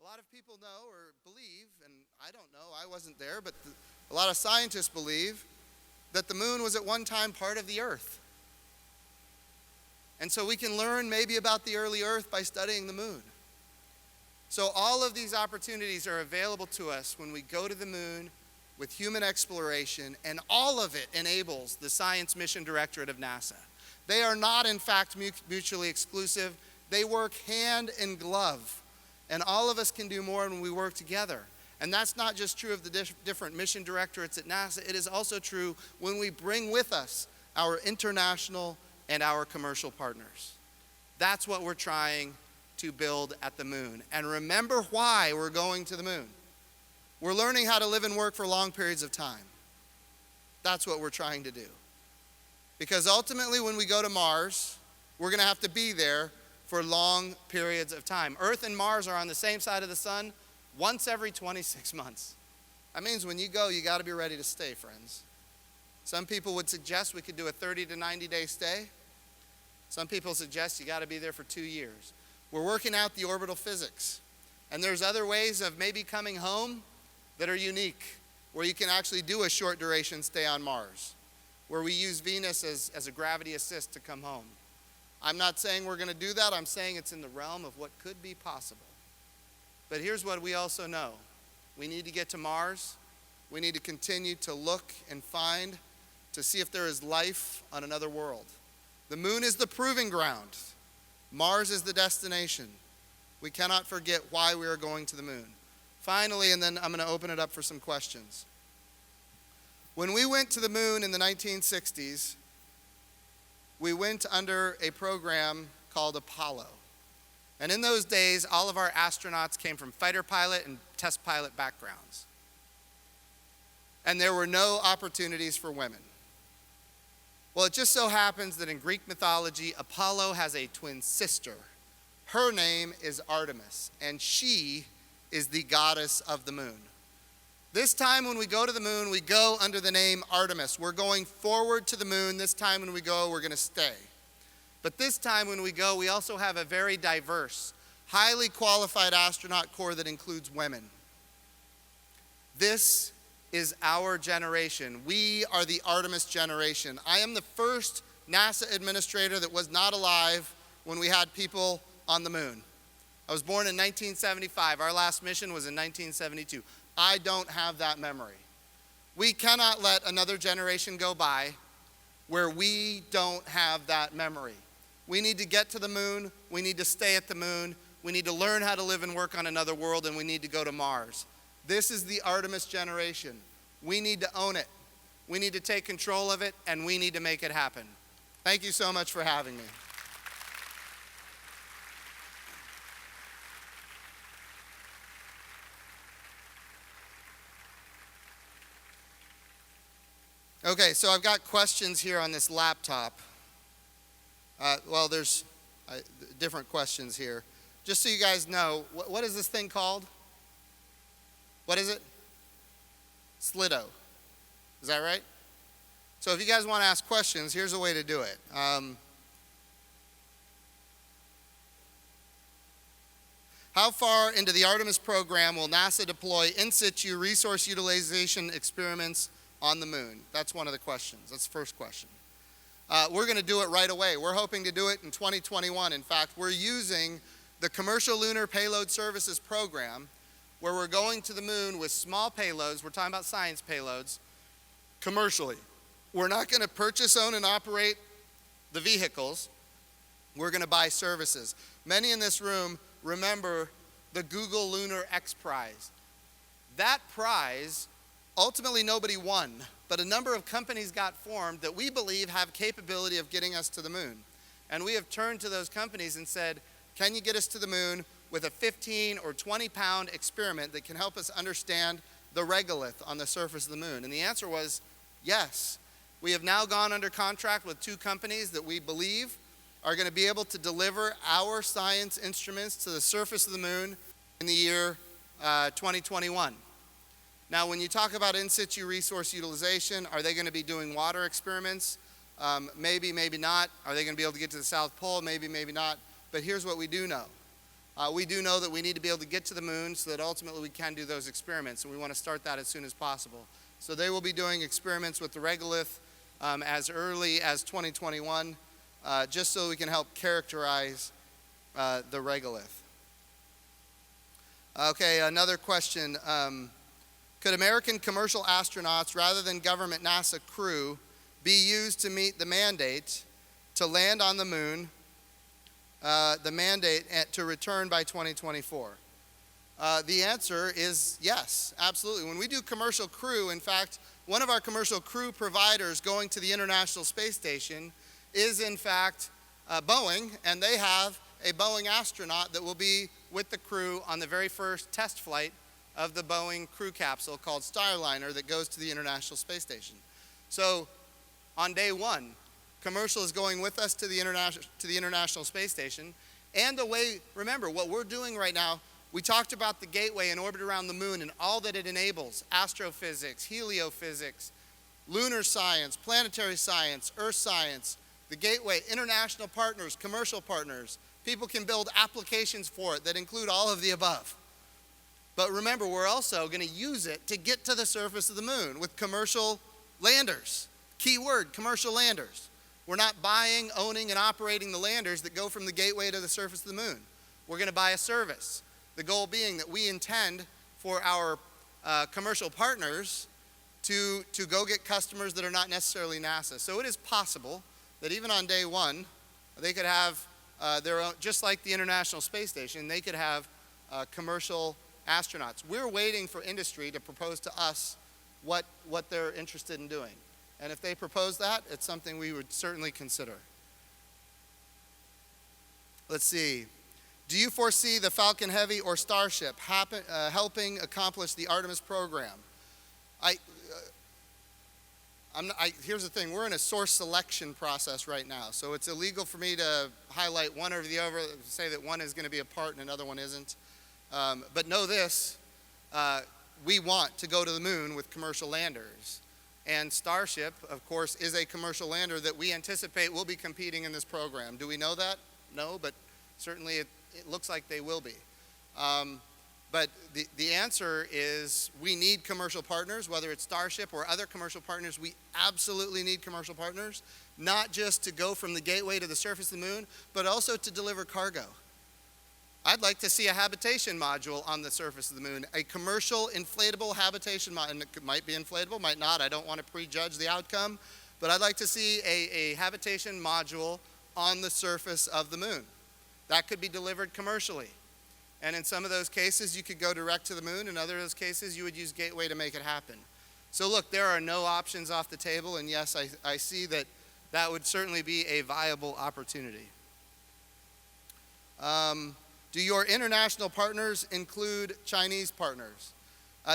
A lot of people know or believe, and I don't know, I wasn't there, but a lot of scientists believe that the moon was at one time part of the Earth. And so we can learn maybe about the early Earth by studying the moon. So all of these opportunities are available to us when we go to the moon with human exploration, and all of it enables the Science Mission Directorate of NASA. They are not, in fact, mutually exclusive. They work hand in glove, and all of us can do more when we work together. And that's not just true of the different mission directorates at NASA. It is also true when we bring with us our international and our commercial partners. That's what we're trying to build at the moon. And remember why we're going to the moon. We're learning how to live and work for long periods of time. That's what we're trying to do. Because ultimately, when we go to Mars, we're going to have to be there for long periods of time. Earth and Mars are on the same side of the sun once every 26 months. That means when you go, you got to be ready to stay, friends. Some people would suggest we could do a 30 to 90-day stay. Some people suggest you got to be there for 2 years. We're working out the orbital physics. And there's other ways of maybe coming home that are unique, where you can actually do a short duration stay on Mars, where we use Venus as a gravity assist to come home. I'm not saying we're going to do that. I'm saying it's in the realm of what could be possible. But here's what we also know. We need to get to Mars. We need to continue to look and find to see if there is life on another world. The moon is the proving ground. Mars is the destination. We cannot forget why we are going to the moon. Finally, and then I'm going to open it up for some questions. When we went to the moon in the 1960s, we went under a program called Apollo. And in those days, all of our astronauts came from fighter pilot and test pilot backgrounds. And there were no opportunities for women. Well, it just so happens that in Greek mythology, Apollo has a twin sister. Her name is Artemis, and she is the goddess of the moon. This time when we go to the moon, we go under the name Artemis. We're going forward to the moon. This time when we go, we're going to stay. But this time when we go, we also have a very diverse, highly qualified astronaut corps that includes women. This is our generation. We are the Artemis generation. I am the first NASA administrator that was not alive when we had people on the moon. I was born in 1975. Our last mission was in 1972. I don't have that memory. We cannot let another generation go by where we don't have that memory. We need to get to the moon. We need to stay at the moon. We need to learn how to live and work on another world, and we need to go to Mars. This is the Artemis generation. We need to own it. We need to take control of it, and we need to make it happen. Thank you so much for having me. Okay, so I've got questions here on this laptop. There's different questions here. Just so you guys know, what is this thing called? What is it? Slido. Is that right? So if you guys want to ask questions, here's a way to do it. How far into the Artemis program will NASA deploy in situ resource utilization experiments on the moon? That's one of the questions. That's the first question. We're going to do it right away. We're hoping to do it in 2021. In fact, we're using the Commercial Lunar Payload Services program, where we're going to the moon with small payloads. We're talking about science payloads, commercially. We're not going to purchase, own, and operate the vehicles. We're going to buy services. Many in this room remember the Google Lunar X Prize. That prize, ultimately nobody won, but a number of companies got formed that we believe have capability of getting us to the moon. And we have turned to those companies and said, can you get us to the moon with a 15 or 20 pound experiment that can help us understand the regolith on the surface of the moon? And the answer was yes. We have now gone under contract with 2 companies that we believe are going to be able to deliver our science instruments to the surface of the moon in the year 2021. Now, when you talk about in situ resource utilization, are they going to be doing water experiments? Maybe, maybe not. Are they going to be able to get to the South Pole? Maybe, maybe not. But here's what we do know. We do know that we need to be able to get to the moon so that ultimately we can do those experiments, and we want to start that as soon as possible. So they will be doing experiments with the regolith as early as 2021. just so we can help characterize the regolith. Okay, another question. Could American commercial astronauts, rather than government NASA crew, be used to meet the mandate to land on the moon, the mandate to return by 2024? The answer is yes, absolutely. When we do commercial crew, in fact, one of our commercial crew providers going to the International Space Station is in fact Boeing, and they have a Boeing astronaut that will be with the crew on the very first test flight of the Boeing crew capsule called Starliner that goes to the International Space Station. So on day one, commercial is going with us to the International Space Station. And remember, what we're doing right now, we talked about the gateway in orbit around the moon and all that it enables: astrophysics, heliophysics, lunar science, planetary science, earth science, the gateway, international partners, commercial partners. People can build applications for it that include all of the above. But remember, we're also going to use it to get to the surface of the moon with commercial landers. Key word, commercial landers. We're not buying, owning, and operating the landers that go from the gateway to the surface of the moon. We're going to buy a service. The goal being that we intend for our commercial partners to go get customers that are not necessarily NASA. So it is possible that even on day one, they could have their own, just like the International Space Station, they could have commercial astronauts. We're waiting for industry to propose to us what they're interested in doing. And if they propose that, it's something we would certainly consider. Let's see. Do you foresee the Falcon Heavy or Starship helping accomplish the Artemis program? Here's the thing. We're in a source selection process right now. So it's illegal for me to highlight one or the other, say that one is going to be a part and another one isn't. But know this, we want to go to the moon with commercial landers. And Starship, of course, is a commercial lander that we anticipate will be competing in this program. Do we know that? No, but certainly it looks like they will be. But the answer is we need commercial partners, whether it's Starship or other commercial partners. We absolutely need commercial partners, not just to go from the gateway to the surface of the moon, but also to deliver cargo. I'd like to see a habitation module on the surface of the moon, a commercial inflatable habitation module. And it might be inflatable, might not. I don't want to prejudge the outcome. But I'd like to see a habitation module on the surface of the moon. That could be delivered commercially. And in some of those cases, you could go direct to the moon. In other of those cases, you would use Gateway to make it happen. So look, there are no options off the table. And yes, I see that that would certainly be a viable opportunity. Do your international partners include Chinese partners?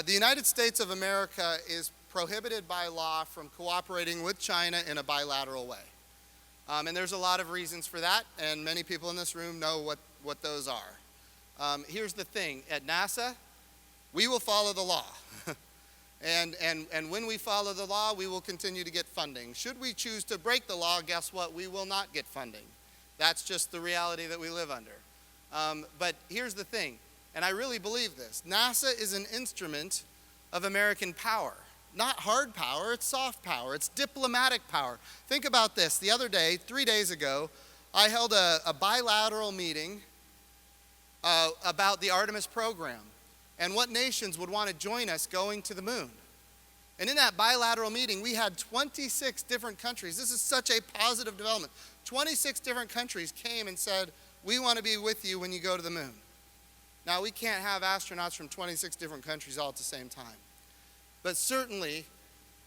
The United States of America is prohibited by law from cooperating with China in a bilateral way. And there's a lot of reasons for that, and many people in this room know what those are. Here's the thing. At NASA, we will follow the law. and when we follow the law, we will continue to get funding. Should we choose to break the law, guess what? We will not get funding. That's just the reality that we live under. But here's the thing, and I really believe this. NASA is an instrument of American power. Not hard power, it's soft power. It's diplomatic power. Think about this. The other day, 3 days ago, I held a bilateral meeting about the Artemis program and what nations would want to join us going to the moon. And in that bilateral meeting, we had 26 different countries. This is such a positive development. 26 different countries came and said, we want to be with you when you go to the moon. Now, we can't have astronauts from 26 different countries all at the same time. But certainly,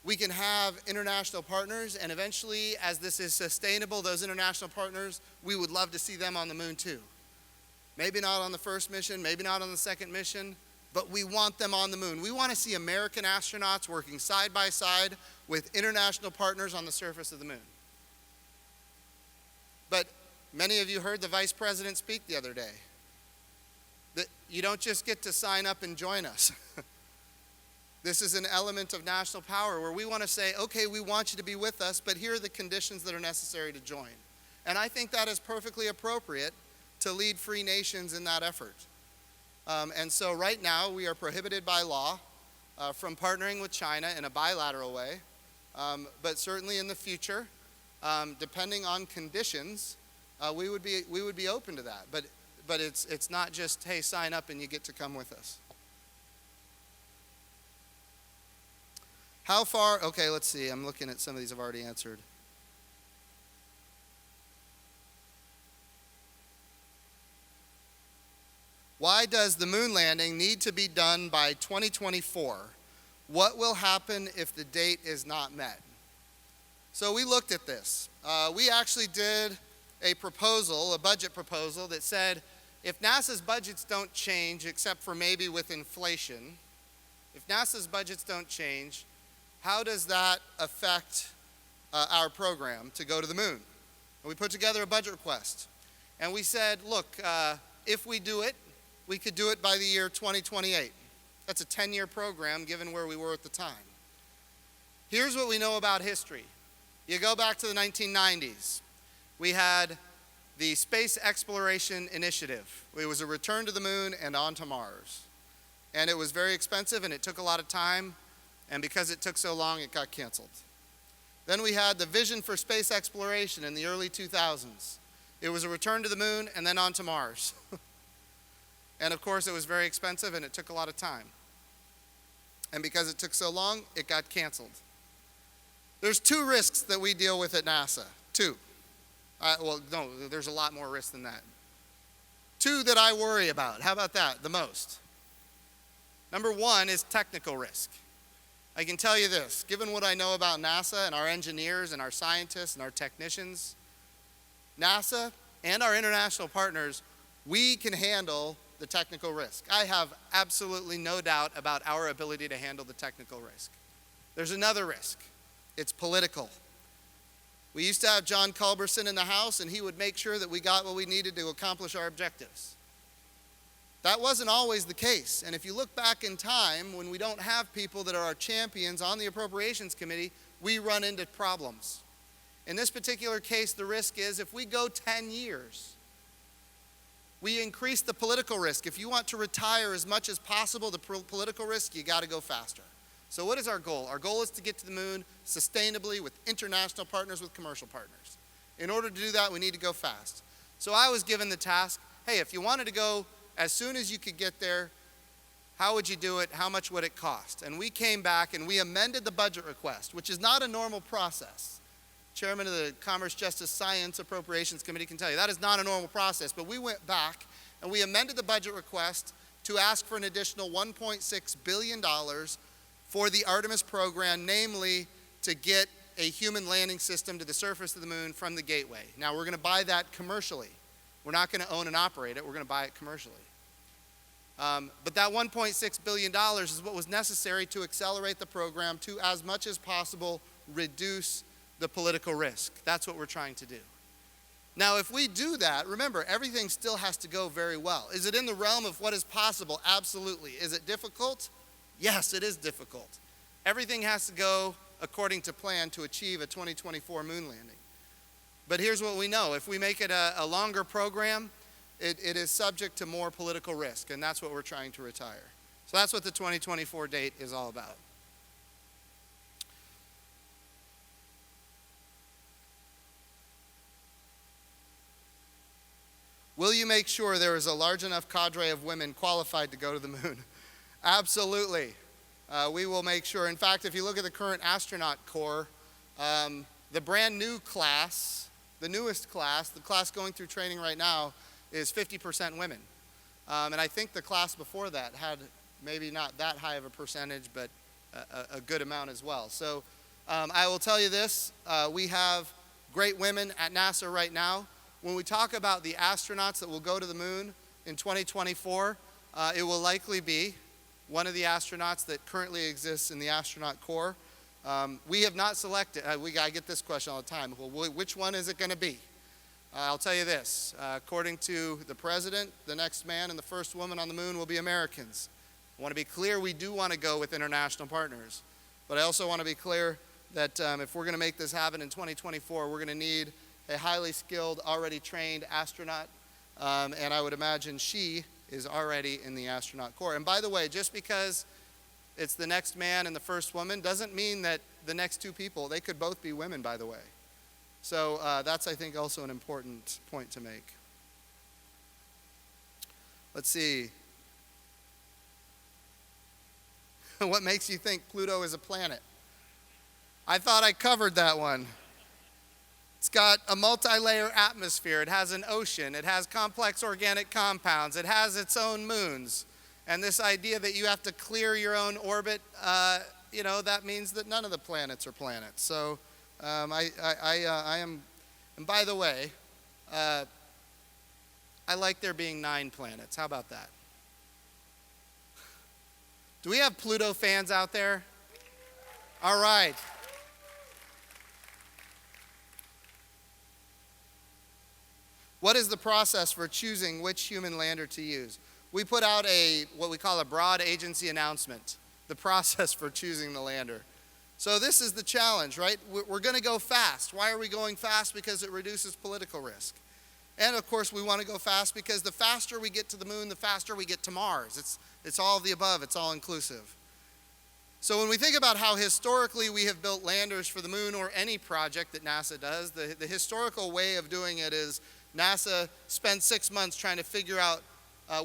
we can have international partners, and eventually, as this is sustainable, those international partners, we would love to see them on the moon too. Maybe not on the first mission, maybe not on the second mission, but we want them on the moon. We want to see American astronauts working side by side with international partners on the surface of the moon. But many of you heard the Vice President speak the other day. That you don't just get to sign up and join us. This is an element of national power where we want to say, okay, we want you to be with us, but here are the conditions that are necessary to join. And I think that is perfectly appropriate to lead free nations in that effort. And so right now, we are prohibited by law from partnering with China in a bilateral way. But certainly in the future, depending on conditions, we would be open to that. But it's not just, hey, sign up and you get to come with us. How far? Okay, let's see. I'm looking at some of these I've already answered. Why does the moon landing need to be done by 2024? What will happen if the date is not met? So we looked at this. We actually did a proposal, a budget proposal that said if NASA's budgets don't change, except for maybe with inflation, if NASA's budgets don't change, how does that affect our program to go to the moon? And we put together a budget request. And we said, look, if we do it, we could do it by the year 2028. That's a 10-year program given where we were at the time. Here's what we know about history. You go back to the 1990s. We had the Space Exploration Initiative. It was a return to the moon and on to Mars. And it was very expensive and it took a lot of time. And because it took so long, it got canceled. Then we had the Vision for Space Exploration in the early 2000s. It was a return to the moon and then on to Mars. And of course, it was very expensive and it took a lot of time. And because it took so long, it got canceled. There's two risks that we deal with at NASA. Two. Well, no, there's a lot more risks than that. Two that I worry about. How about that? The most. Number one is technical risk. I can tell you this, given what I know about NASA and our engineers and our scientists and our technicians, NASA and our international partners, we can handle the technical risk. I have absolutely no doubt about our ability to handle the technical risk. There's another risk. It's political. We used to have John Culberson in the House, and he would make sure that we got what we needed to accomplish our objectives. That wasn't always the case. And if you look back in time, when we don't have people that are our champions on the Appropriations Committee, we run into problems. In this particular case, the risk is if we go 10 years, we increase the political risk. If you want to retire as much as possible the political risk, you got to go faster. So what is our goal? Our goal is to get to the moon sustainably with international partners, with commercial partners. In order to do that, we need to go fast. So I was given the task, hey, if you wanted to go as soon as you could get there, how would you do it? How much would it cost? And we came back and we amended the budget request, which is not a normal process. Chairman of the Commerce, Justice, Science Appropriations Committee can tell you that is not a normal process. But we went back and we amended the budget request to ask for an additional $1.6 billion for the Artemis program, namely to get a human landing system to the surface of the moon from the Gateway. Now we're going to buy that commercially. We're not going to own and operate it. We're going to buy it commercially. But that $1.6 billion is what was necessary to accelerate the program to, as much as possible, reduce the political risk. That's what we're trying to do. Now, if we do that, remember, everything still has to go very well. Is it in the realm of what is possible? Absolutely. Is it difficult? Yes, it is difficult. Everything has to go according to plan to achieve a 2024 moon landing. But here's what we know. If we make it a longer program, it is subject to more political risk, and that's what we're trying to retire. So that's what the 2024 date is all about. Will you make sure there is a large enough cadre of women qualified to go to the moon? Absolutely. We will make sure. In fact, if you look at the current astronaut corps, the brand new class, the newest class, the class going through training right now, is 50% women. And I think the class before that had maybe not that high of a percentage, but a good amount as well. So I will tell you this, we have great women at NASA right now. When we talk about the astronauts that will go to the moon in 2024, it will likely be one of the astronauts that currently exists in the astronaut corps. We have not selected, I get this question all the time, well, which one is it going to be? I'll tell you this, according to the president, the next man and the first woman on the moon will be Americans. I want to be clear, we do want to go with international partners. But I also want to be clear that if we're going to make this happen in 2024, we're going to need a highly skilled, already trained astronaut, and I would imagine she is already in the astronaut corps. And by the way, just because it's the next man and the first woman doesn't mean that the next two people, they could both be women, by the way. So that's, I think, also an important point to make. Let's see. What makes you think Pluto is a planet? I thought I covered that one. It's got a multi-layer atmosphere. It has an ocean. It has complex organic compounds. It has its own moons. And this idea that you have to clear your own orbit, that means that none of the planets are planets. So I am, and by the way, I like there being 9 planets. How about that? Do we have Pluto fans out there? All right. What is the process for choosing which human lander to use? We put out what we call a broad agency announcement, the process for choosing the lander. So this is the challenge, right? We're going to go fast. Why are we going fast? Because it reduces political risk. And of course, we want to go fast because the faster we get to the moon, the faster we get to Mars. It's all of the above. It's all inclusive. So when we think about how historically we have built landers for the moon or any project that NASA does, the historical way of doing it is NASA spends 6 months trying to figure out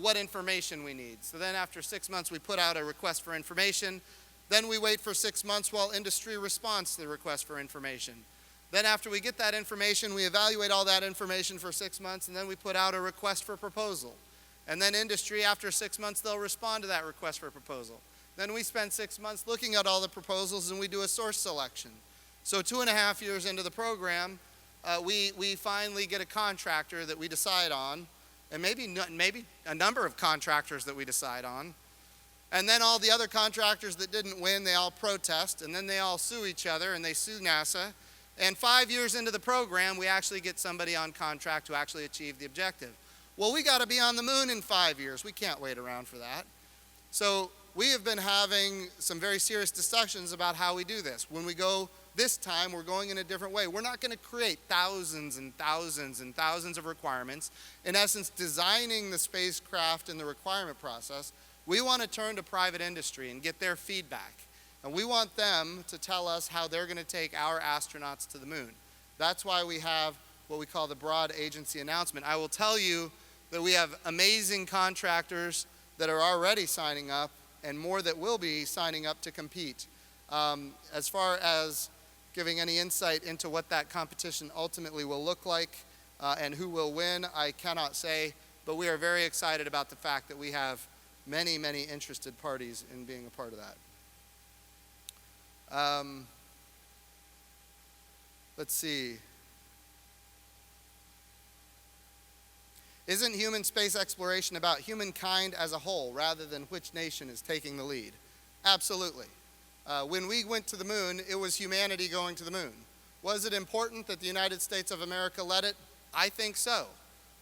what information we need. So then after 6 months, we put out a request for information. Then we wait for 6 months while industry responds to the request for information. Then after we get that information, we evaluate all that information for 6 months, and then we put out a request for proposal. And then industry, after 6 months, they'll respond to that request for proposal. Then we spend 6 months looking at all the proposals, and we do a source selection. So 2.5 years into the program, we finally get a contractor that we decide on, and maybe a number of contractors that we decide on. And then all the other contractors that didn't win, they all protest, and then they all sue each other, and they sue NASA. And 5 years into the program, we actually get somebody on contract to actually achieve the objective. Well, we got to be on the moon in 5 years. We can't wait around for that. So we have been having some very serious discussions about how we do this. When we go this time, we're going in a different way. We're not going to create thousands and thousands and thousands of requirements. In essence, designing the spacecraft and the requirement process, we want to turn to private industry and get their feedback. And we want them to tell us how they're going to take our astronauts to the moon. That's why we have what we call the broad agency announcement. I will tell you that we have amazing contractors that are already signing up and more that will be signing up to compete. As far as giving any insight into what that competition ultimately will look like and who will win, I cannot say, but we are very excited about the fact that we have many, many interested parties in being a part of that. Let's see. Isn't human space exploration about humankind as a whole rather than which nation is taking the lead? Absolutely. When we went to the moon, it was humanity going to the moon. Was it important that the United States of America led it? I think so.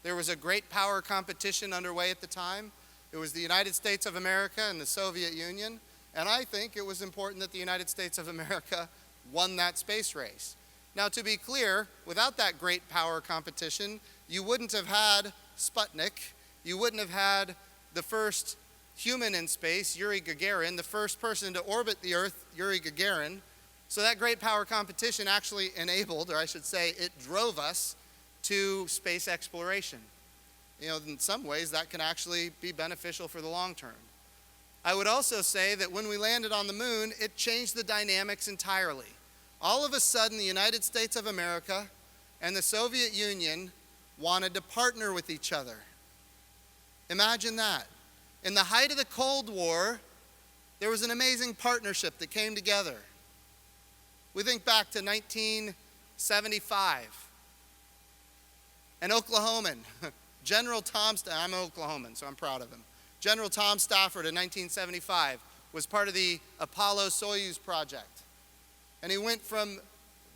There was a great power competition underway at the time. It was the United States of America and the Soviet Union, and I think it was important that the United States of America won that space race. Now, to be clear, without that great power competition, you wouldn't have had Sputnik, you wouldn't have had the first human in space, Yuri Gagarin, the first person to orbit the Earth, Yuri Gagarin. So that great power competition actually enabled, or I should say, it drove us to space exploration. You know, in some ways, that can actually be beneficial for the long term. I would also say that when we landed on the moon, it changed the dynamics entirely. All of a sudden, the United States of America and the Soviet Union wanted to partner with each other. Imagine that. In the height of the Cold War, there was an amazing partnership that came together. We think back to 1975. An Oklahoman, General Tom, I'm an Oklahoman, so I'm proud of him. General Tom Stafford in 1975 was part of the Apollo-Soyuz project. And he went from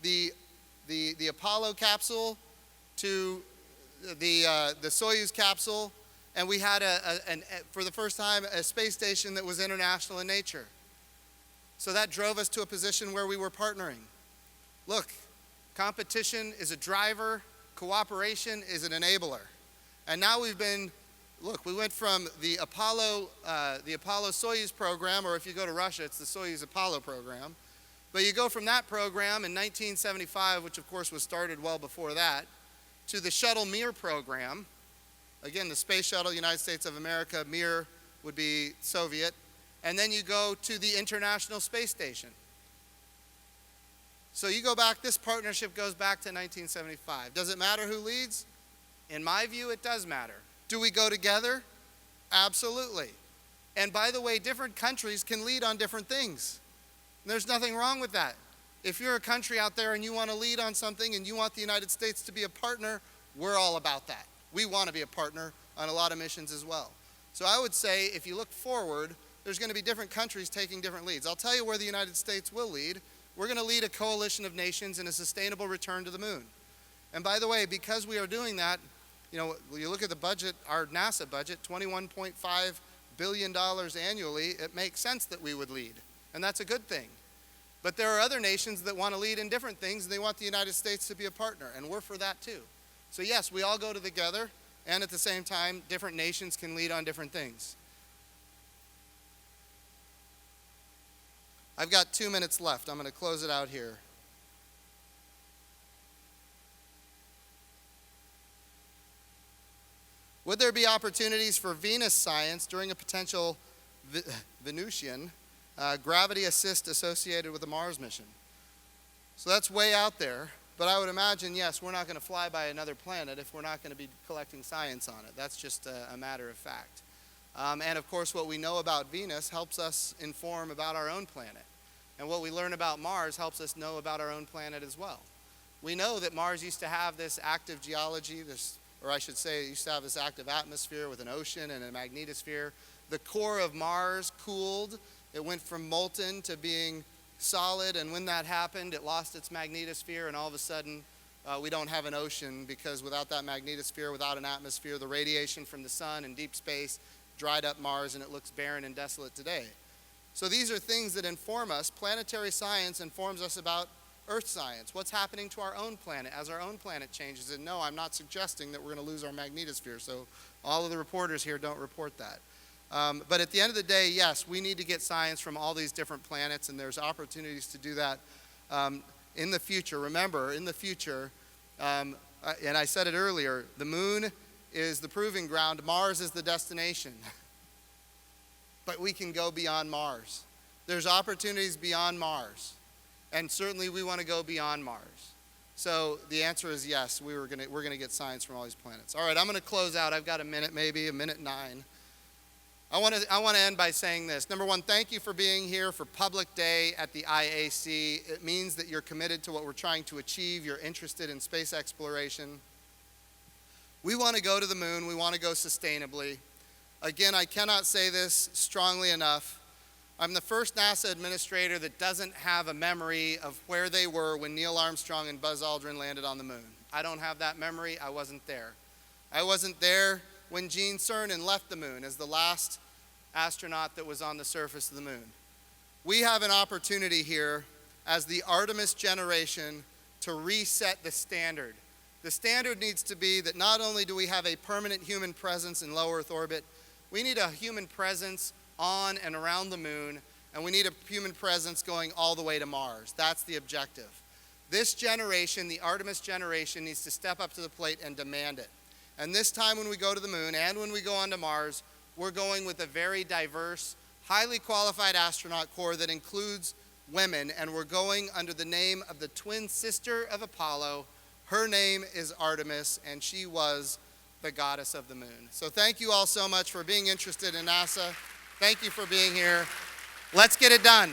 the Apollo capsule to the Soyuz capsule, and we had, for the first time, a space station that was international in nature. So that drove us to a position where we were partnering. Look, competition is a driver, cooperation is an enabler. And now we went from the Apollo-Soyuz program, or if you go to Russia, it's the Soyuz Apollo program, But you go from that program in 1975, which of course was started well before that, to the Shuttle Mir program. Again, the Space Shuttle, United States of America, Mir would be Soviet. And then you go to the International Space Station. So you go back, this partnership goes back to 1975. Does it matter who leads? In my view, it does matter. Do we go together? Absolutely. And by the way, different countries can lead on different things. There's nothing wrong with that. If you're a country out there and you want to lead on something and you want the United States to be a partner, we're all about that. We want to be a partner on a lot of missions as well. So I would say if you look forward, there's going to be different countries taking different leads. I'll tell you where the United States will lead. We're going to lead a coalition of nations in a sustainable return to the moon. And by the way, because we are doing that, you know, you look at the budget, our NASA budget, $21.5 billion annually, it makes sense that we would lead. And that's a good thing. But there are other nations that want to lead in different things, and they want the United States to be a partner, and we're for that too. So yes, we all go together, and at the same time, different nations can lead on different things. I've got 2 minutes left. I'm going to close it out here. Would there be opportunities for Venus science during a potential Venusian gravity assist associated with a Mars mission? So that's way out there, but I would imagine, yes, we're not going to fly by another planet if we're not going to be collecting science on it. That's just a matter of fact. And of course, what we know about Venus helps us inform about our own planet. And what we learn about Mars helps us know about our own planet as well. We know that Mars used to have this active geology, or I should say, it used to have this active atmosphere with an ocean and a magnetosphere. The core of Mars cooled. It went from molten to being solid, and when that happened, it lost its magnetosphere, and all of a sudden, we don't have an ocean, because without that magnetosphere, without an atmosphere, the radiation from the sun and deep space dried up Mars, and it looks barren and desolate today. So these are things that inform us. Planetary science informs us about Earth science. What's happening to our own planet as our own planet changes? And no, I'm not suggesting that we're going to lose our magnetosphere, so all of the reporters here don't report that. But at the end of the day, yes, we need to get science from all these different planets, and there's opportunities to do that in the future. Remember, in the future, and I said it earlier, the moon is the proving ground, Mars is the destination. But we can go beyond Mars. There's opportunities beyond Mars. And certainly we want to go beyond Mars. So the answer is yes, we're going to get science from all these planets. All right, I'm going to close out. I've got a minute, maybe a minute 9. I want to end by saying this. Number one, thank you for being here for Public Day at the IAC. It means that you're committed to what we're trying to achieve. You're interested in space exploration. We want to go to the moon. We want to go sustainably. Again, I cannot say this strongly enough. I'm the first NASA administrator that doesn't have a memory of where they were when Neil Armstrong and Buzz Aldrin landed on the moon. I don't have that memory. I wasn't there. I wasn't there when Gene Cernan left the moon as the last astronaut that was on the surface of the moon. We have an opportunity here as the Artemis generation to reset the standard. The standard needs to be that not only do we have a permanent human presence in low Earth orbit, we need a human presence on and around the moon, and we need a human presence going all the way to Mars. That's the objective. This generation, the Artemis generation, needs to step up to the plate and demand it. And this time when we go to the moon and when we go on to Mars, we're going with a very diverse, highly qualified astronaut corps that includes women, and we're going under the name of the twin sister of Apollo. Her name is Artemis, and she was the goddess of the moon. So thank you all so much for being interested in NASA. Thank you for being here. Let's get it done.